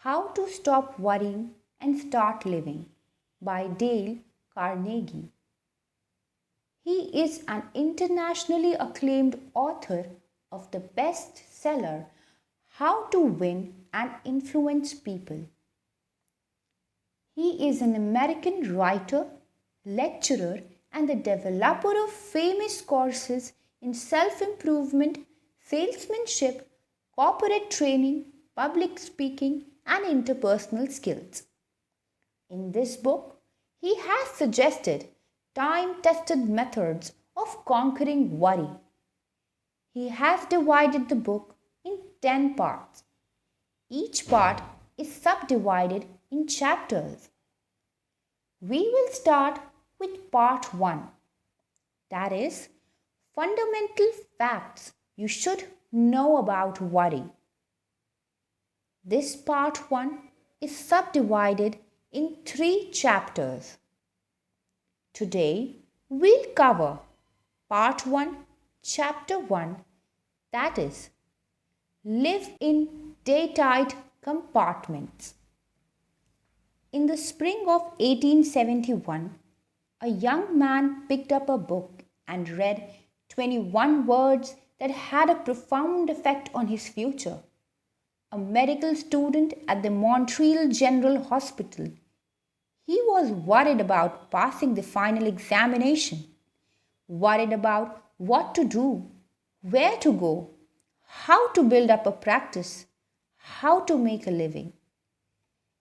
How to Stop Worrying and Start Living by Dale Carnegie. He is an internationally acclaimed author of the bestseller How to Win and Influence People. He is an American writer, lecturer, and the developer of famous courses in self-improvement, salesmanship, corporate training, public speaking, and interpersonal skills. In this book, he has suggested time-tested methods of conquering worry. He has divided the book in 10 parts. Each part is subdivided in chapters. We will start with part 1. That is, fundamental facts you should know about worry. This part 1 is subdivided in 3 chapters. Today, we'll cover part 1, chapter 1, that is, live in day-tight compartments. In the spring of 1871, a young man picked up a book and read 21 words that had a profound effect on his future. A medical student at the Montreal General Hospital, he was worried about passing the final examination, worried about what to do, where to go, how to build up a practice, how to make a living.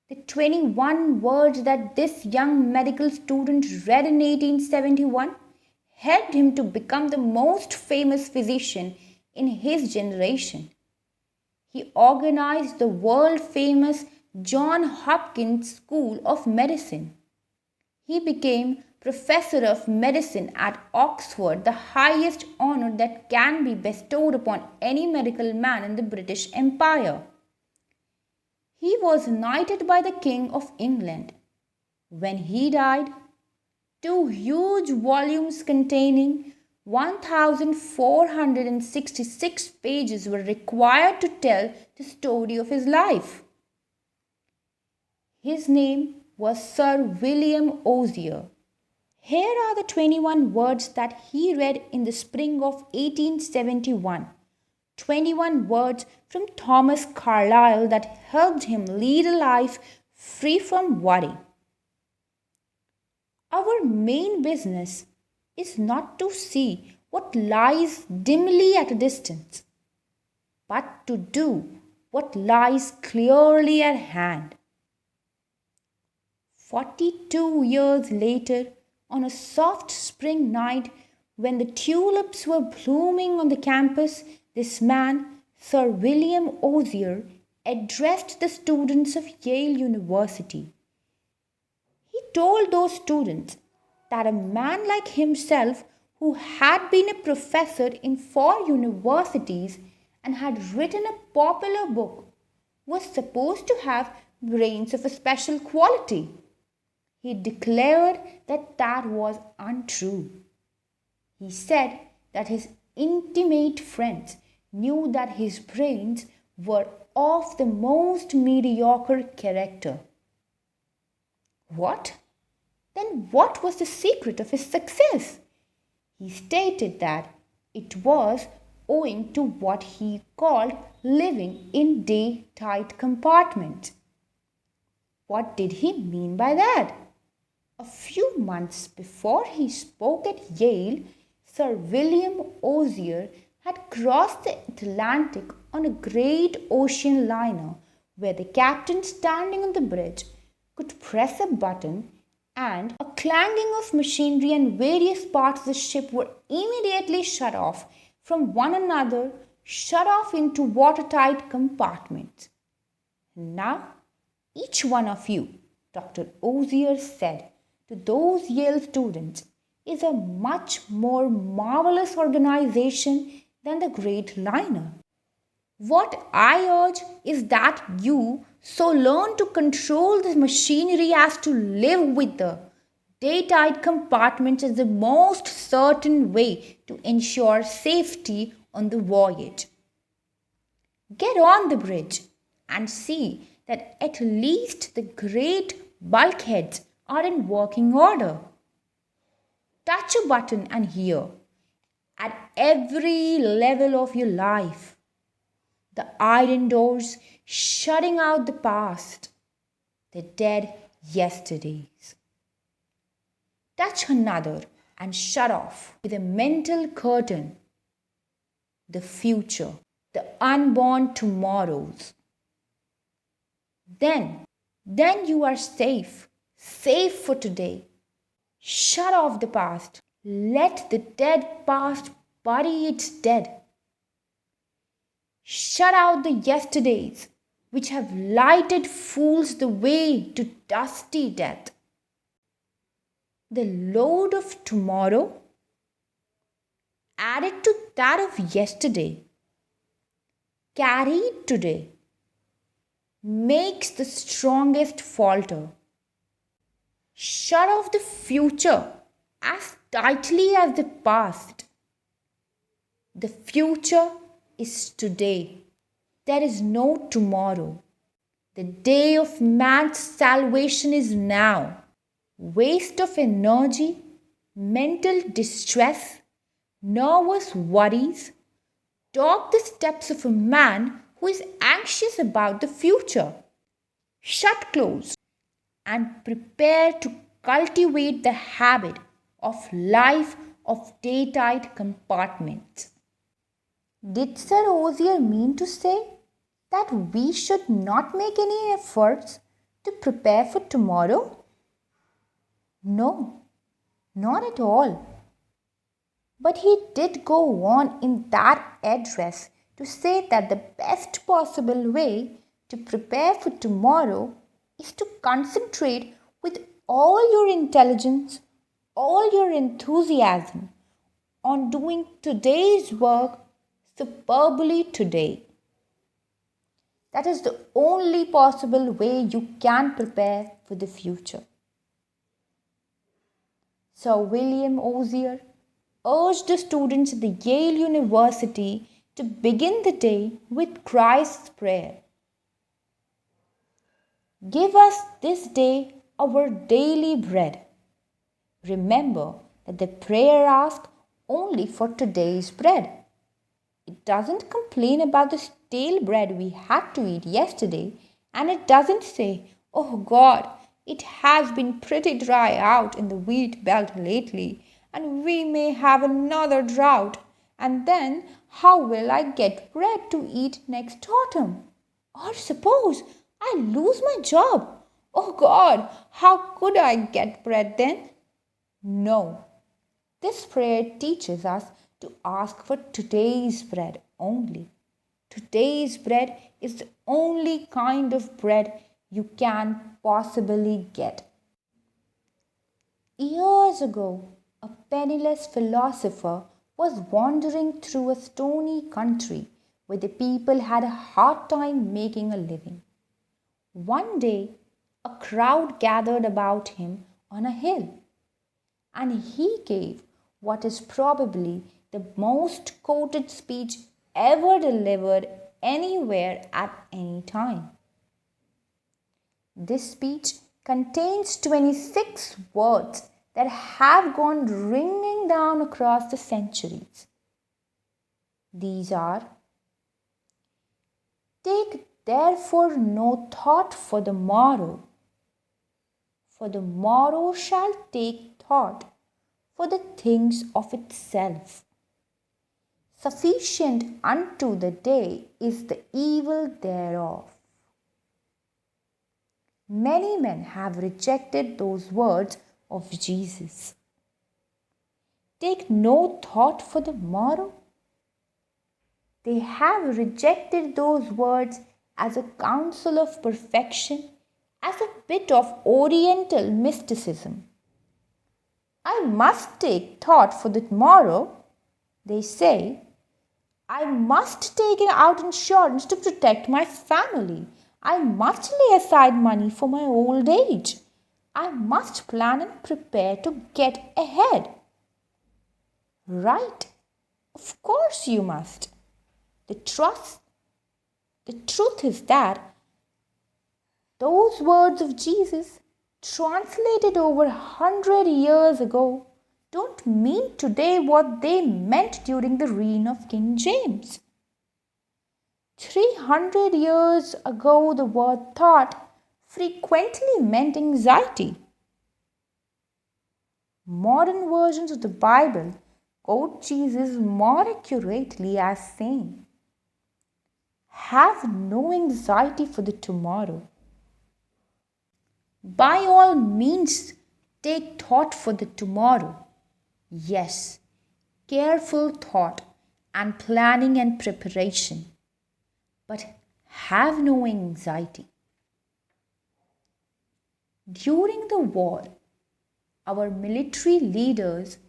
The 21 words that this young medical student read in 1871 helped him to become the most famous physician in his generation. He organized the world-famous Johns Hopkins School of Medicine. He became Professor of Medicine at Oxford, the highest honor that can be bestowed upon any medical man in the British Empire. He was knighted by the King of England. When he died, 2 huge volumes containing 1,466 pages were required to tell the story of his life. His name was Sir William Osier. Here are the 21 words that he read in the spring of 1871. 21 words from Thomas Carlyle that helped him lead a life free from worry. Our main business is not to see what lies dimly at a distance, but to do what lies clearly at hand. 42 years later, on a soft spring night when the tulips were blooming on the campus, this man, Sir William Osier, addressed the students of Yale University. He told those students that a man like himself, who had been a professor in 4 universities and had written a popular book, was supposed to have brains of a special quality. He declared that that was untrue. He said that his intimate friends knew that his brains were of the most mediocre character. What? Then what was the secret of his success? He stated that it was owing to what he called living in day-tight compartments. What did he mean by that? A few months before he spoke at Yale, Sir William Osier had crossed the Atlantic on a great ocean liner where the captain standing on the bridge could press a button and a clanging of machinery and various parts of the ship were immediately shut off from one another, shut off into watertight compartments. Now, each one of you, Dr. Osier said to those Yale students, is a much more marvelous organization than the great liner. What I urge is that you so learn to control the machinery as to live with the day-tight compartments as the most certain way to ensure safety on the voyage. Get on the bridge and see that at least the great bulkheads are in working order. Touch a button and hear, at every level of your life, the iron doors shutting out the past, the dead yesterdays. Touch another and shut off with a mental curtain the future, the unborn tomorrows. Then you are safe for today. Shut off the past. Let the dead past bury its dead. Shut out the yesterdays which have lighted fools the way to dusty death. The load of tomorrow added to that of yesterday, carried today, makes the strongest falter. Shut off the future as tightly as the past. The future is today. There is no tomorrow. The day of man's salvation is now. Waste of energy, mental distress, nervous worries dog the steps of a man who is anxious about the future. Shut close and prepare to cultivate the habit of life of day-tight compartments. Did Sir Osier mean to say that we should not make any efforts to prepare for tomorrow? No, not at all. But he did go on in that address to say that the best possible way to prepare for tomorrow is to concentrate with all your intelligence, all your enthusiasm on doing today's work superbly today. That is the only possible way you can prepare for the future. Sir William Osier urged the students at the Yale University to begin the day with Christ's prayer. Give us this day our daily bread. Remember that the prayer asks only for today's bread. It doesn't complain about the stale bread we had to eat yesterday, and it doesn't say, "Oh God, it has been pretty dry out in the wheat belt lately, and we may have another drought, and then how will I get bread to eat next autumn? Or suppose I lose my job. Oh God, how could I get bread then?" No. This prayer teaches us to ask for today's bread only. Today's bread is the only kind of bread you can possibly get. Years ago, a penniless philosopher was wandering through a stony country where the people had a hard time making a living. One day, a crowd gathered about him on a hill, and he gave what is probably the most quoted speech ever delivered anywhere at any time. This speech contains 26 words that have gone ringing down across the centuries. These are: take therefore no thought for the morrow, for the morrow shall take thought for the things of itself. Sufficient unto the day is the evil thereof. Many men have rejected those words of Jesus. Take no thought for the morrow. They have rejected those words as a counsel of perfection, as a bit of Oriental mysticism. I must take thought for the tomorrow, they say. I must take out insurance to protect my family. I must lay aside money for my old age. I must plan and prepare to get ahead. Right, of course you must. The truth is that Those words of Jesus, translated over 100 years ago, don't mean today what they meant during the reign of King James. 300 years ago, the word thought frequently meant anxiety. Modern versions of the Bible quote Jesus more accurately as saying, "Have no anxiety for the tomorrow. By all means, take thought for the tomorrow." Yes, careful thought and planning and preparation. But have no anxiety. During the war, our military leaders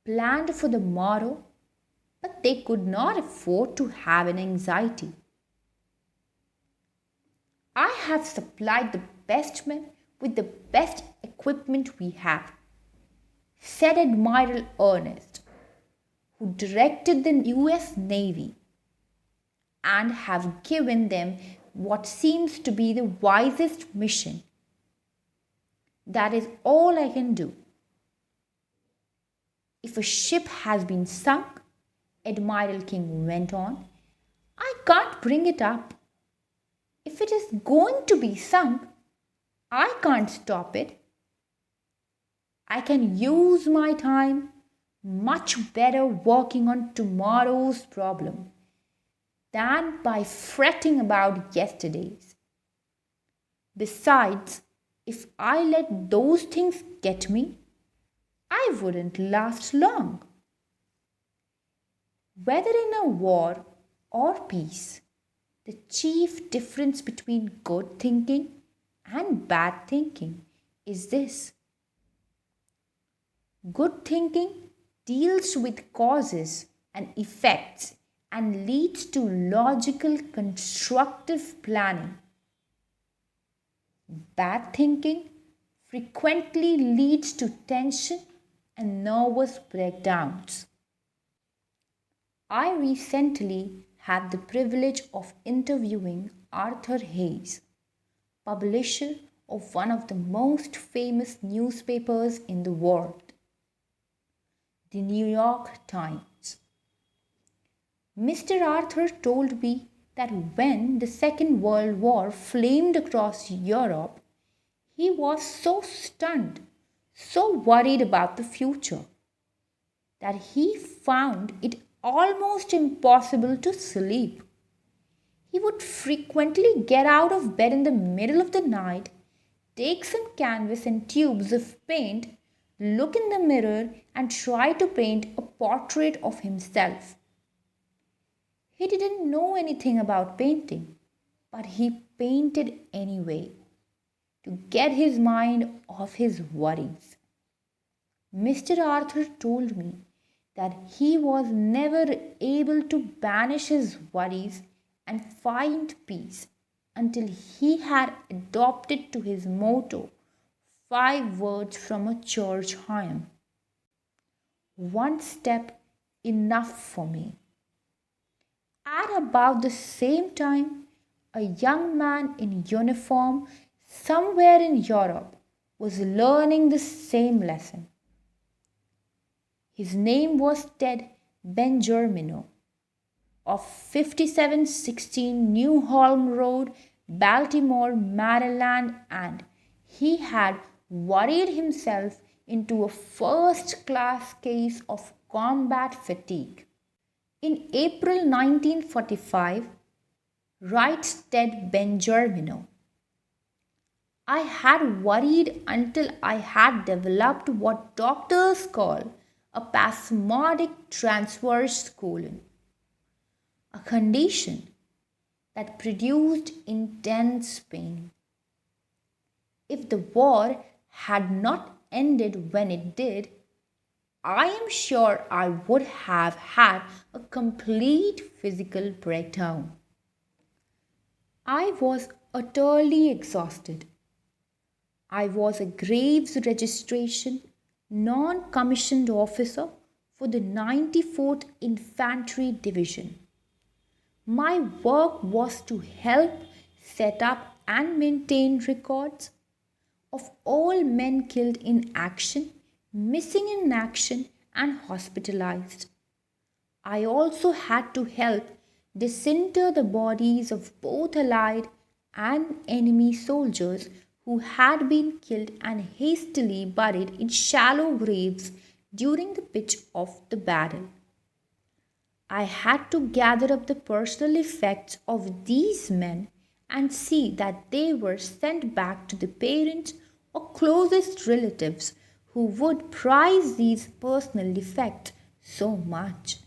planned for the morrow, but they could not afford to have an anxiety. "I have supplied the best men with the best equipment we have," said Admiral Ernest, who directed the US Navy, "and have given them what seems to be the wisest mission. That is all I can do." "If a ship has been sunk," Admiral King went on, "I can't bring it up. If it is going to be sunk, I can't stop it. I can use my time much better working on tomorrow's problem than by fretting about yesterday's. Besides, if I let those things get me, I wouldn't last long." Whether in a war or peace, the chief difference between good thinking and bad thinking is this: good thinking deals with causes and effects and leads to logical, constructive planning. Bad thinking frequently leads to tension and nervous breakdowns. I recently had the privilege of interviewing Arthur Hayes, publisher of one of the most famous newspapers in the world, the New York Times. Mr. Arthur told me that when the Second World War flamed across Europe, he was so stunned, so worried about the future, that he found it almost impossible to sleep. He would frequently get out of bed in the middle of the night, take some canvas and tubes of paint, look in the mirror, and try to paint a portrait of himself. He didn't know anything about painting, but he painted anyway to get his mind off his worries. Mr. Arthur told me that he was never able to banish his worries and find peace until he had adopted to his motto 5 words from a church hymn: "One step enough for me." At about the same time, a young man in uniform somewhere in Europe was learning the same lesson. His name was Ted Bengermino of 5716 New Holm Road, Baltimore, Maryland, and he had worried himself into a first-class case of combat fatigue. In April 1945, writes Ted Bengermino, "I had worried until I had developed what doctors call a spasmodic transverse colon, a condition that produced intense pain. If the war had not ended when it did, I am sure I would have had a complete physical breakdown. I was utterly exhausted. I was a Graves Registration non-commissioned officer for the 94th Infantry Division. My work was to help set up and maintained records of all men killed in action, missing in action, and hospitalized. I also had to help disinter the bodies of both Allied and enemy soldiers who had been killed and hastily buried in shallow graves during the pitch of the battle. I had to gather up the personal effects of these men and see that they were sent back to the parents or closest relatives who would prize these personal effects so much.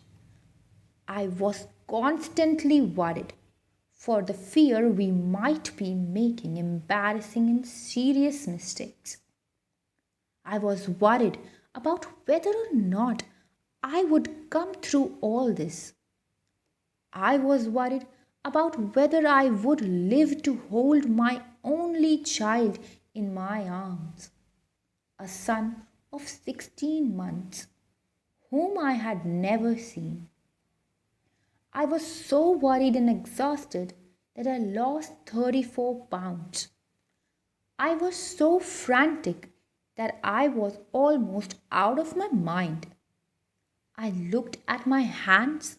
I was constantly worried for the fear we might be making embarrassing and serious mistakes. I was worried about whether or not I would come through all this. I was worried about whether I would live to hold my only child in my arms, a son of 16 months, whom I had never seen. I was so worried and exhausted that I lost 34 pounds. I was so frantic that I was almost out of my mind. I looked at my hands.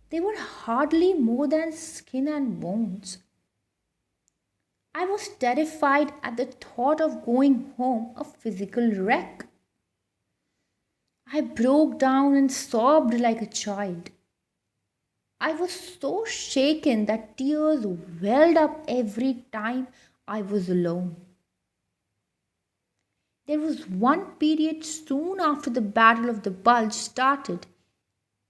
They were hardly more than skin and bones. I was terrified at the thought of going home a physical wreck. I broke down and sobbed like a child. I was so shaken that tears welled up every time I was alone. There was one period soon after the Battle of the Bulge started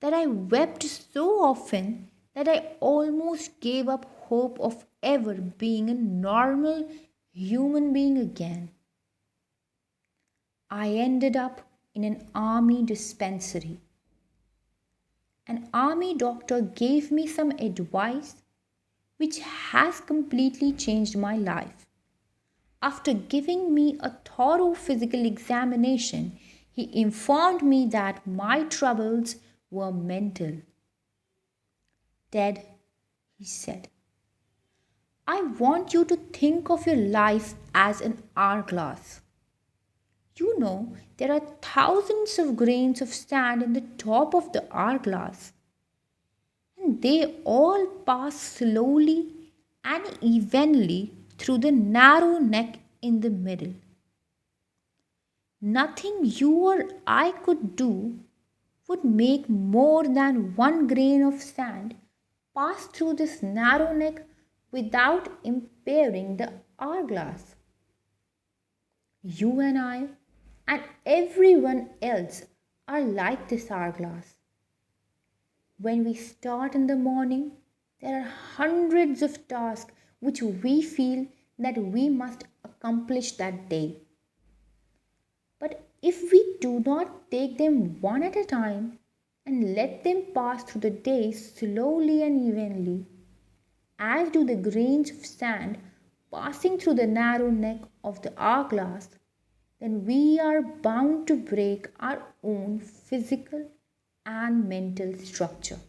that I wept so often that I almost gave up hope of ever being a normal human being again. I ended up in an army dispensary. An army doctor gave me some advice which has completely changed my life. After giving me a thorough physical examination, he informed me that my troubles were mental. "Ted," he said, "I want you to think of your life as an hourglass. You know, there are thousands of grains of sand in the top of the hourglass, and they all pass slowly and evenly through the narrow neck in the middle. Nothing you or I could do would make more than one grain of sand pass through this narrow neck without impairing the hourglass. You and I and everyone else are like this hourglass. When we start in the morning, there are hundreds of tasks which we feel that we must accomplish that day. But if we do not take them one at a time and let them pass through the day slowly and evenly, as do the grains of sand passing through the narrow neck of the hourglass, then we are bound to break our own physical and mental structure.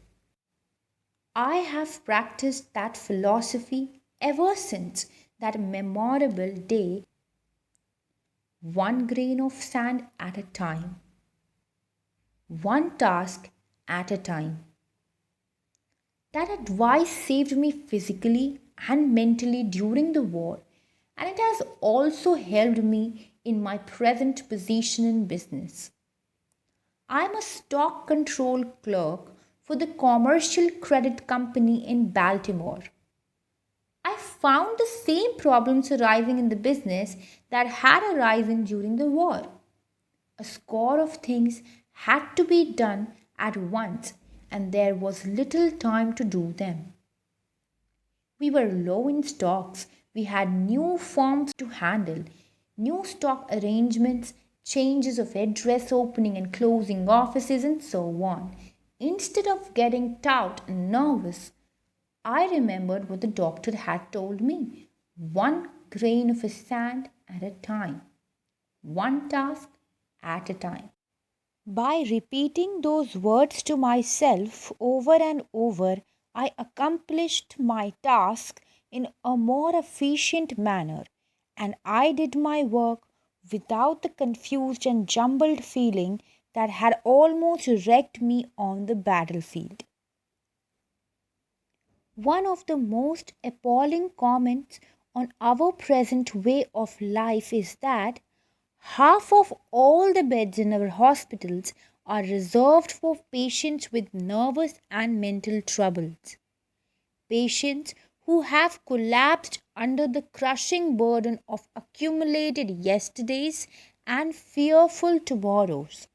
I have practiced that philosophy ever since that memorable day, one grain of sand at a time, one task at a time. That advice saved me physically and mentally during the war, and it has also helped me in my present position in business. I am a stock control clerk for the Commercial Credit Company in Baltimore. I found the same problems arising in the business that had arisen during the war. A score of things had to be done at once, and there was little time to do them. We were low in stocks, we had new forms to handle, new stock arrangements, changes of address, opening and closing offices, and so on. Instead of getting taut and nervous, I remembered what the doctor had told me: one grain of sand at a time, one task at a time. By repeating those words to myself over and over, I accomplished my task in a more efficient manner, and I did my work without the confused and jumbled feeling that had almost wrecked me on the battlefield. One of the most appalling comments on our present way of life is that half of all the beds in our hospitals are reserved for patients with nervous and mental troubles. Patients who have collapsed under the crushing burden of accumulated yesterdays and fearful tomorrows.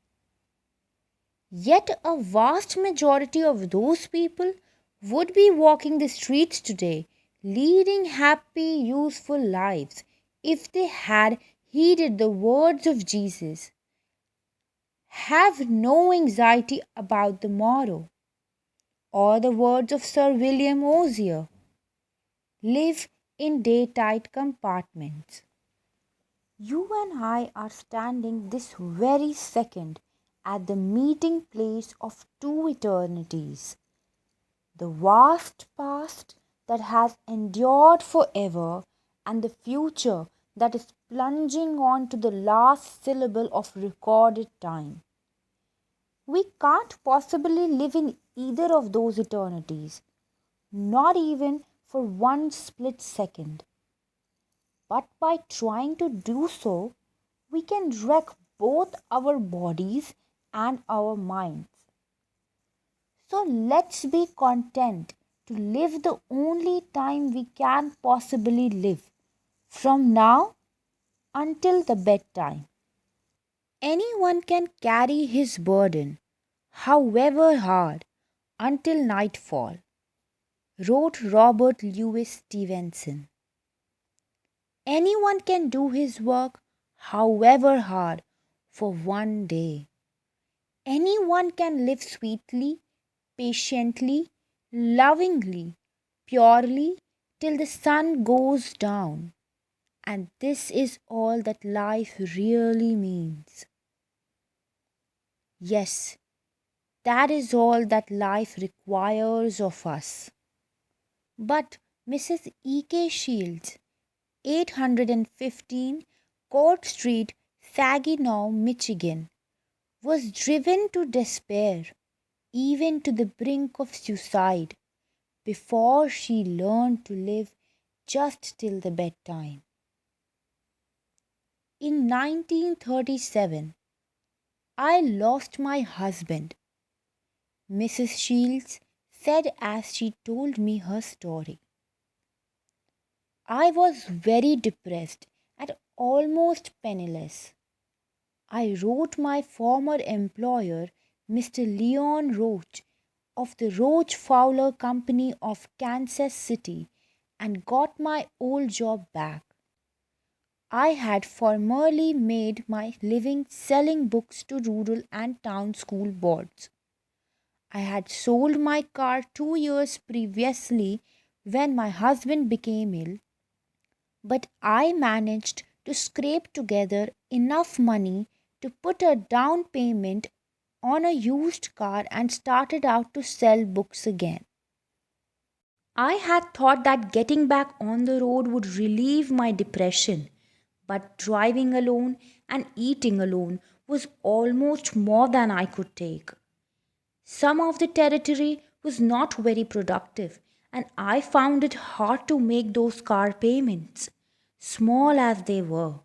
Yet a vast majority of those people would be walking the streets today, leading happy, useful lives if they had heeded the words of Jesus. Have no anxiety about the morrow, or the words of Sir William Osier. Live in day-tight compartments. You and I are standing this very second at the meeting place of two eternities. The vast past that has endured forever, and the future that is plunging on to the last syllable of recorded time. We can't possibly live in either of those eternities, not even for one split second. But by trying to do so, we can wreck both our bodies and our minds. So let's be content to live the only time we can possibly live, from now until the bedtime. Anyone can carry his burden, however hard, until nightfall, wrote Robert Louis Stevenson. Anyone can do his work, however hard, for one day. Anyone can live sweetly, patiently, lovingly, purely, till the sun goes down. And this is all that life really means. Yes, that is all that life requires of us. But Mrs. E.K. Shields, 815 Court Street, Saginaw, Michigan, was driven to despair, even to the brink of suicide, before she learned to live just till the bedtime. In 1937, I lost my husband, Mrs. Shields said as she told me her story. I was very depressed and almost penniless. I wrote my former employer, Mr. Leon Roach, of the Roach Fowler Company of Kansas City, and got my old job back. I had formerly made my living selling books to rural and town school boards. I had sold my car 2 years previously when my husband became ill, but I managed to scrape together enough money to put a down payment on a used car and started out to sell books again. I had thought that getting back on the road would relieve my depression, but driving alone and eating alone was almost more than I could take. Some of the territory was not very productive, and I found it hard to make those car payments, small as they were.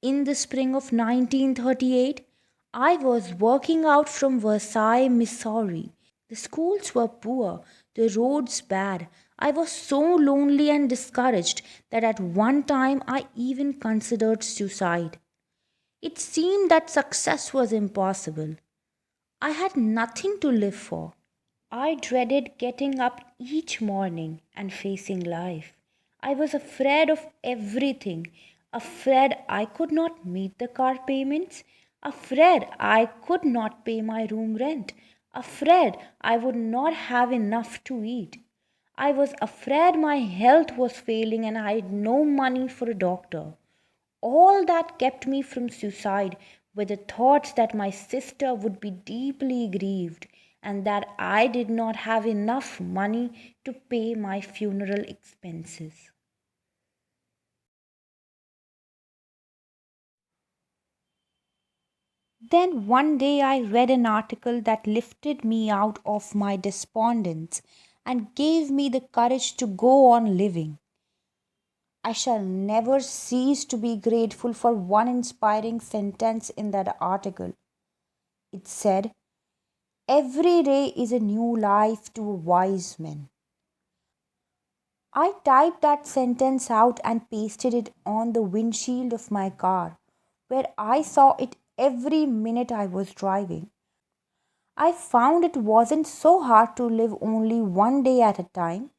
In the spring of 1938, I was working out from Versailles, Missouri. The schools were poor, the roads bad. I was so lonely and discouraged that at one time I even considered suicide. It seemed that success was impossible. I had nothing to live for. I dreaded getting up each morning and facing life. I was afraid of everything. Afraid I could not meet the car payments. Afraid I could not pay my room rent. Afraid I would not have enough to eat. I was afraid my health was failing and I had no money for a doctor. All that kept me from suicide were the thoughts that my sister would be deeply grieved and that I did not have enough money to pay my funeral expenses. Then one day I read an article that lifted me out of my despondence and gave me the courage to go on living. I shall never cease to be grateful for one inspiring sentence in that article. It said, "Every day is a new life to a wise man." I typed that sentence out and pasted it on the windshield of my car, where I saw it every minute I was driving. I found it wasn't so hard to live only one day at a time.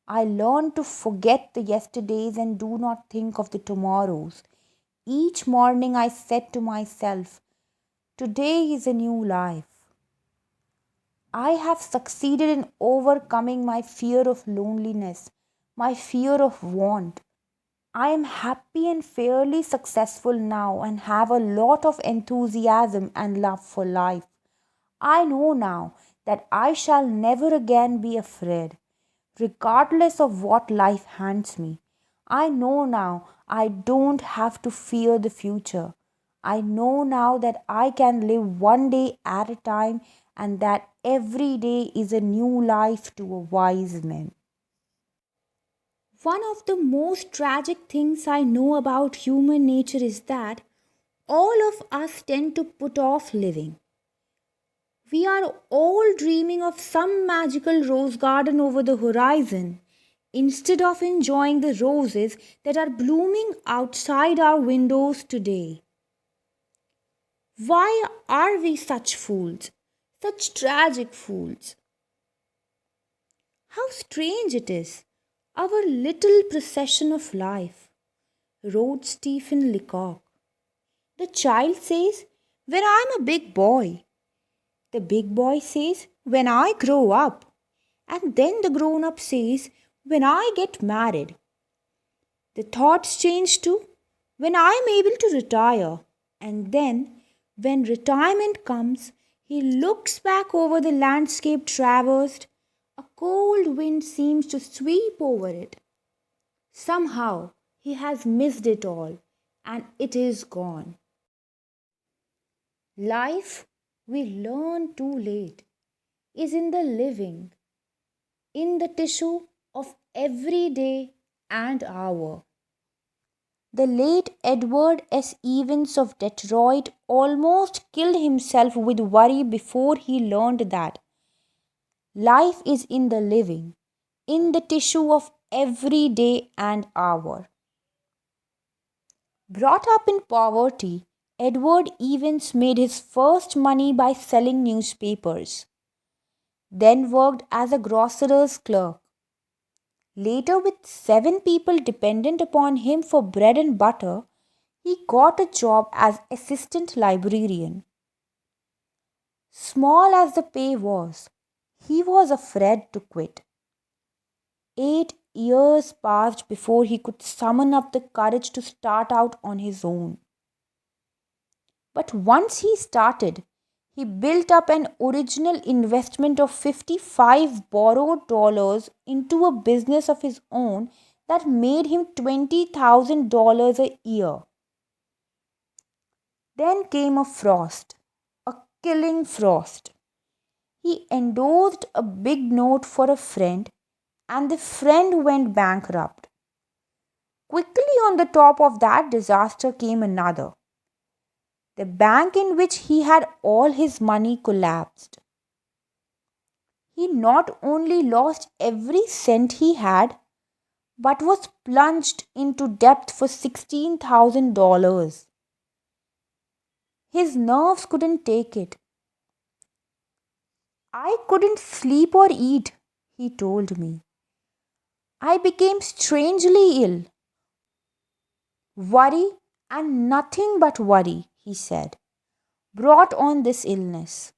I learned to forget the yesterdays and do not think of the tomorrows. Each morning I said to myself, "Today is a new life." I have succeeded in overcoming my fear of loneliness, my fear of want. I am happy and fairly successful now and have a lot of enthusiasm and love for life. I know now that I shall never again be afraid, regardless of what life hands me. I know now I don't have to fear the future. I know now that I can live one day at a time and that every day is a new life to a wise man. One of the most tragic things I know about human nature is that all of us tend to put off living. We are all dreaming of some magical rose garden over the horizon instead of enjoying the roses that are blooming outside our windows today. Why are we such fools? Such tragic fools? How strange it is! Our little procession of life, wrote Stephen Leacock. The child says, "When I'm a big boy." The big boy says, "When I grow up." And then the grown up says, "When I get married." The thoughts change to, "When I am able to retire." And then, when retirement comes, he looks back over the landscape traversed. A cold wind seems to sweep over it. Somehow, he has missed it all, and it is gone. Life, we learn too late, is in the living, in the tissue of every day and hour. The late Edward S. Evans of Detroit almost killed himself with worry before he learned that life is in the living, in the tissue of every day and hour. Brought up in poverty, Edward Evans made his first money by selling newspapers, then worked as a grocer's clerk. Later, with 7 people dependent upon him for bread and butter, he got a job as assistant librarian. Small as the pay was, he was afraid to quit. 8 years passed before he could summon up the courage to start out on his own. But once he started, he built up an original investment of 55 borrowed dollars into a business of his own that made him $20,000 a year. Then came a frost, a killing frost. He endorsed a big note for a friend, and the friend went bankrupt. Quickly on the top of that disaster came another. The bank in which he had all his money collapsed. He not only lost every cent he had, but was plunged into debt for $16,000. His nerves couldn't take it. "I couldn't sleep or eat," he told me. "I became strangely ill. Worry and nothing but worry," he said, "brought on this illness.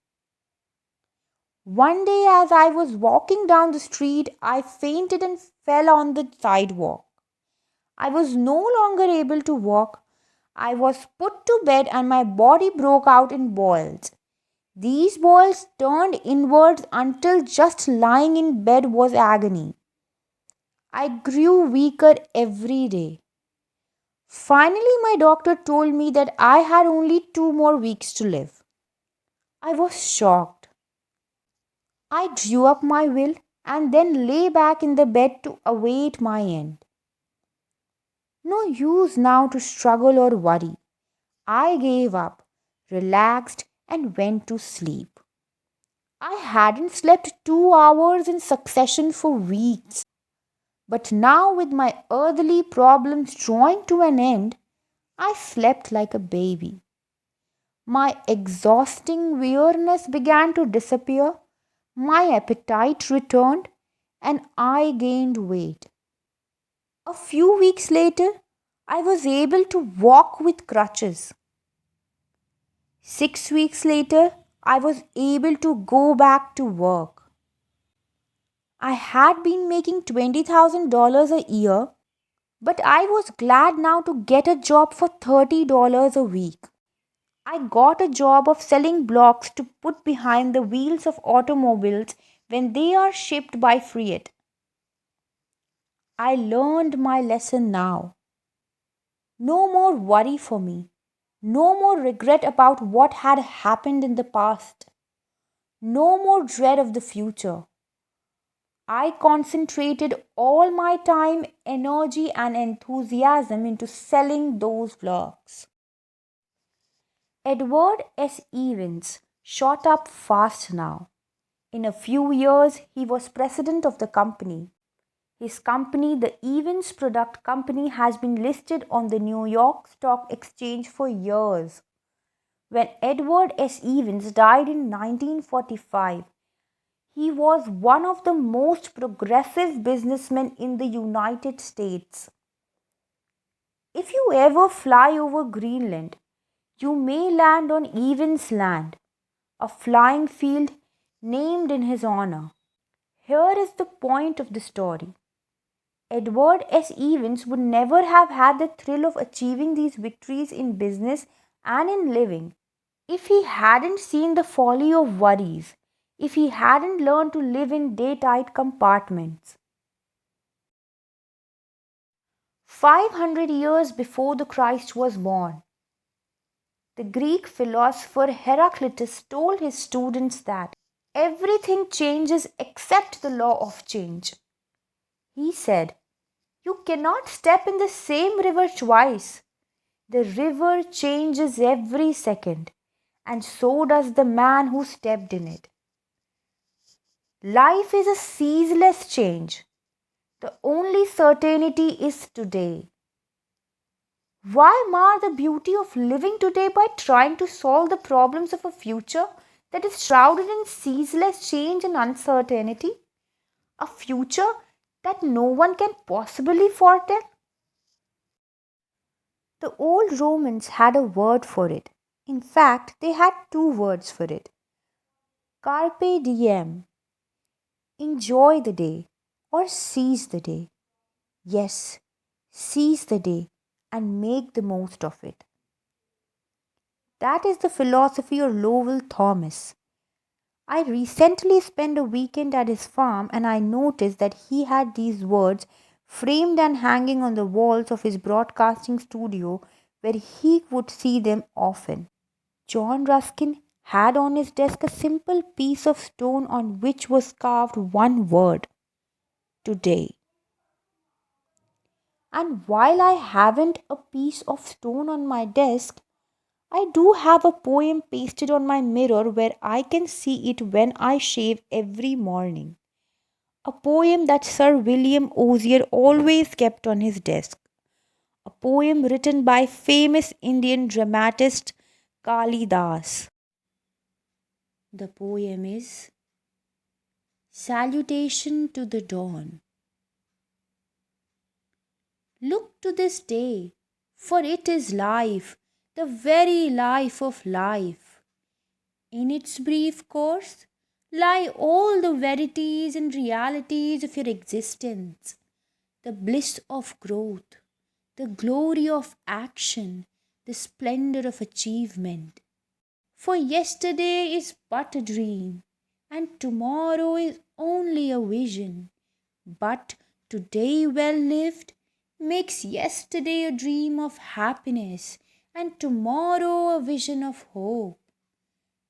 One day, as I was walking down the street, I fainted and fell on the sidewalk. I was no longer able to walk. I was put to bed and my body broke out in boils. These balls turned inwards until just lying in bed was agony. I grew weaker every day. Finally, my doctor told me that I had only 2 more weeks to live. I was shocked. I drew up my will and then lay back in the bed to await my end. No use now to struggle or worry. I gave up, relaxed, and went to sleep. I hadn't slept 2 hours in succession for weeks. But now, with my earthly problems drawing to an end, I slept like a baby. My exhausting weariness began to disappear, my appetite returned, and I gained weight. A few weeks later, I was able to walk with crutches. 6 weeks later, I was able to go back to work. I had been making $20,000 a year, but I was glad now to get a job for $30 a week. I got a job of selling blocks to put behind the wheels of automobiles when they are shipped by freight. I learned my lesson now. No more worry for me. No more regret about what had happened in the past. No more dread of the future. I concentrated all my time, energy, and enthusiasm into selling those blocks. Edward S. Evans shot up fast now. In a few years, he was president of the company. His company, the Evans Product Company, has been listed on the New York Stock Exchange for years. When Edward S. Evans died in 1945, he was one of the most progressive businessmen in the United States. If you ever fly over Greenland, you may land on Evans Land, a flying field named in his honor. Here is the point of the story. Edward S. Evans would never have had the thrill of achieving these victories in business and in living if he hadn't seen the folly of worries, if he hadn't learned to live in day-tight compartments. 500 years before the Christ was born, the Greek philosopher Heraclitus told his students that everything changes except the law of change. He said, "You cannot step in the same river twice. The river changes every second, and so does the man who stepped in it." Life is a ceaseless change. The only certainty is today. Why mar the beauty of living today by trying to solve the problems of a future that is shrouded in ceaseless change and uncertainty? A future that no one can possibly foretell? The old Romans had a word for it. In fact, they had two words for it. Carpe diem, enjoy the day, or seize the day. Yes, seize the day and make the most of it. That is the philosophy of Lowell Thomas. I recently spent a weekend at his farm and I noticed that he had these words framed and hanging on the walls of his broadcasting studio where he would see them often. John Ruskin had on his desk a simple piece of stone on which was carved one word: today. And while I haven't a piece of stone on my desk, I do have a poem pasted on my mirror where I can see it when I shave every morning. A poem that Sir William Osier always kept on his desk. A poem written by famous Indian dramatist Kali Das. The poem is Salutation to the Dawn. Look to this day, for it is life, the very life of life. In its brief course lie all the verities and realities of your existence, the bliss of growth, the glory of action, the splendor of achievement. For yesterday is but a dream, and tomorrow is only a vision. But today, well lived, makes yesterday a dream of happiness, and tomorrow a vision of hope.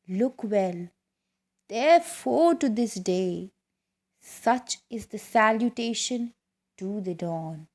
Look well, therefore, to this day. Such is the salutation to the dawn.